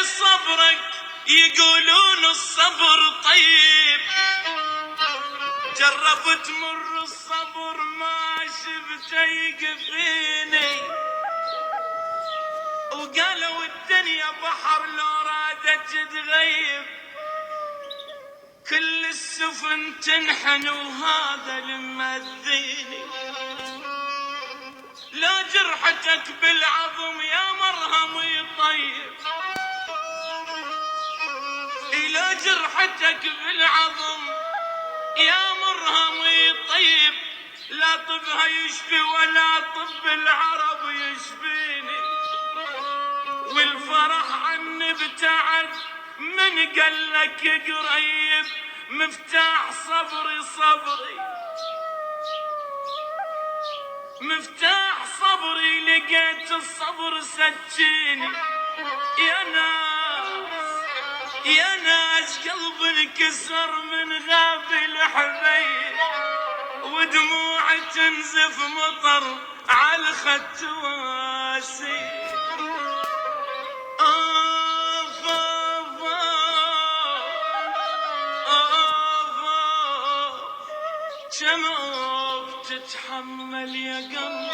صبرك يقولون الصبر طيب، جربت مر الصبر ما شفت يقفيني، وقالوا الدنيا بحر لو رادت تغيب كل السفن تنحن وهذا المذيني. لا جرحتك بالعظم يا مرهم يطيب، لا جرحتك بالعظم يا مرهم يطيب، لا طبها يشفي ولا طب العرب يشفيني، والفرح عني ابتعد من قالك قريب، مفتاح صبري صبري مفتاح صبري لقيت الصبر سجيني. يا ناس قلب انكسر من غافل حبيب، ودموع تنزف مطر على الخد واسي. شموف تتحمل يا قلب،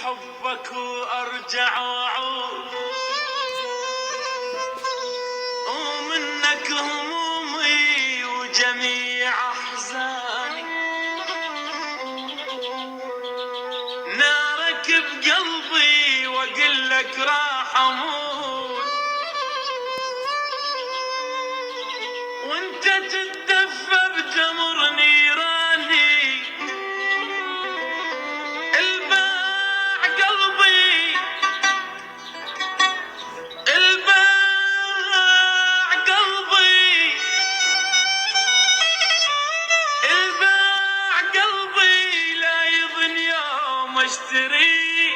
حبك وارجع واعود، ومنك همومي وجميع احزاني، نارك بقلبي واقول لك راح اموت، وانت تتدفى بجمر نيراني، اشتري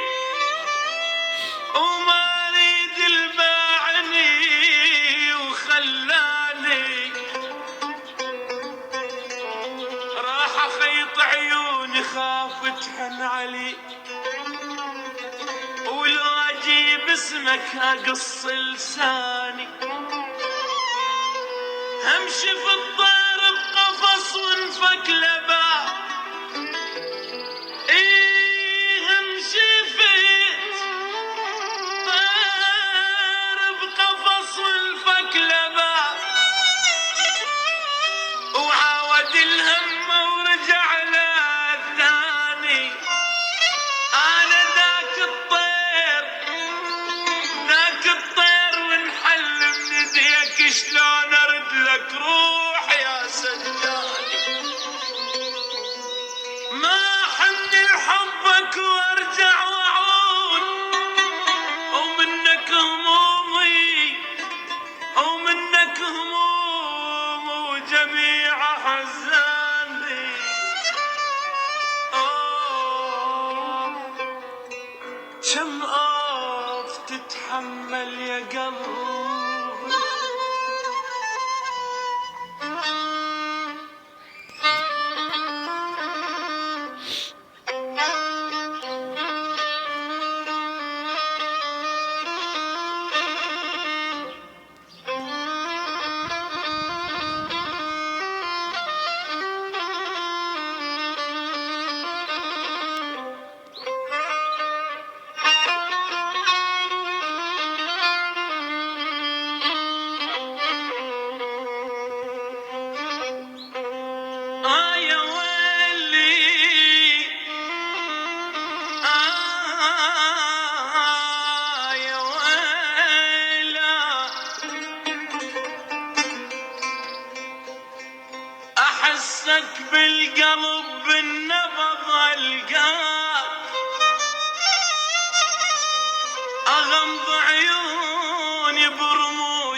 وما اريد الباعني وخلاني، راح اخيط عيوني خاف تحن علي، ولو اجيب اسمك اقص لساني، همشي في الطير بقفص وانفك لباب، شلون ارد لك روح يا سجاني، ما حني لحبك وارجع واعود، ومنك همومي ومنك هموم وجميع احزاني. كم آف تتحمل يا قلب،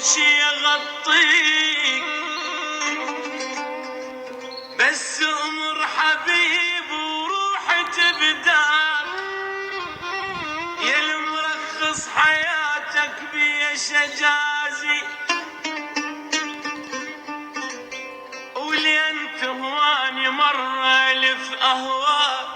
برموشي يغطيك، بس امر حبيب وروح تبداك، يا المرخص حياتك بيش اجازي، ولين تهواني مرة الف اهواك.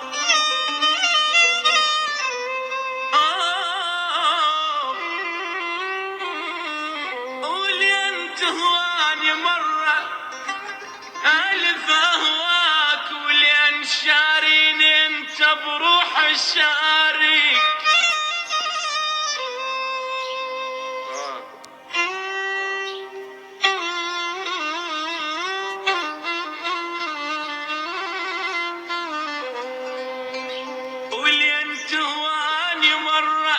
ولين تهواني مرة الف اهواك، ولين شاريني انت بروح الشاريك. ولين تهواني مرة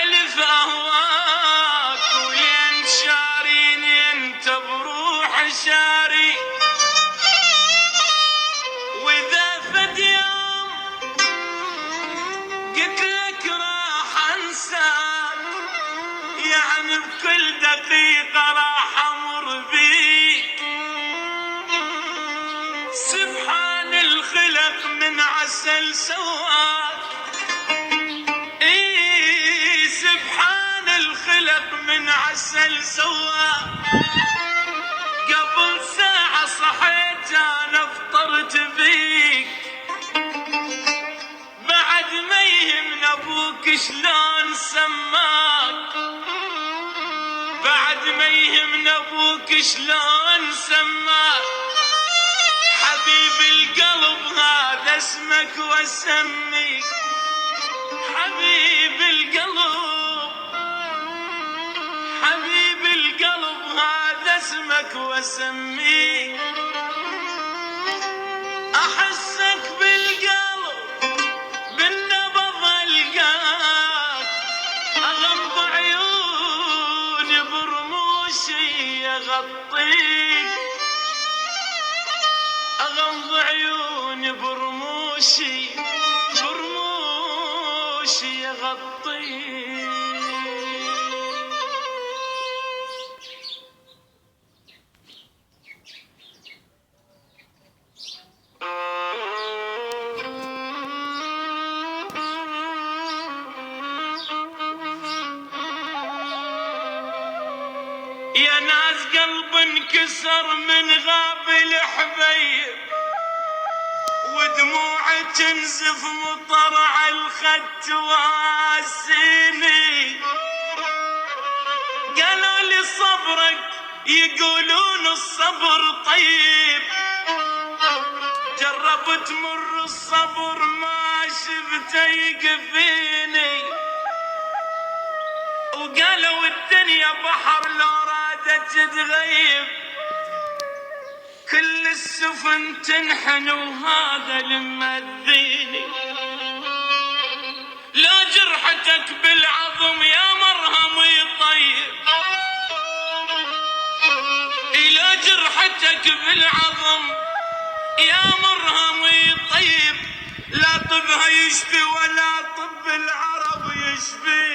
الف اهواك، ولين شاريني انت بروح شاري. واذا فد يوم قلت لك راح انساك، يعني بكل دقيقة راح امر بيك. سبحان الخلق من عسل سواك، سبحان الخلق من عسل سواك. قبل ساعة صحيت انا فطرت بيك، بعد ما يهمنا ابوك شلون سماك، بعد ما يهمنا ابوك شلون سماك. حبيب القلب هذا اسمك واسميك، حبيب القلب، حبيب القلب هذا اسمك واسميك. احسك بالقلب بالنبض القاك، اغمض عيوني برموشي يغطيك، اغمض عيوني برموشي، برموشي يغطيك. يا ناس قلب انكسر من غاب الحبيب، ودموعي تنزف مطر على الخد تواسيني. قالوا لي صبرك، يقولون الصبر طيب، جربت مر الصبر ما شفته يكفيني. وقالوا الدنيا بحر لو رادت تغيب، كل السفن تنحن وهذا المذيني. لا جرحتك بالعظم يا مرهم يطيب، لا جرحتك بالعظم يا مرهم يطيب. لا طبها يشفي ولا طب العرب يشفي.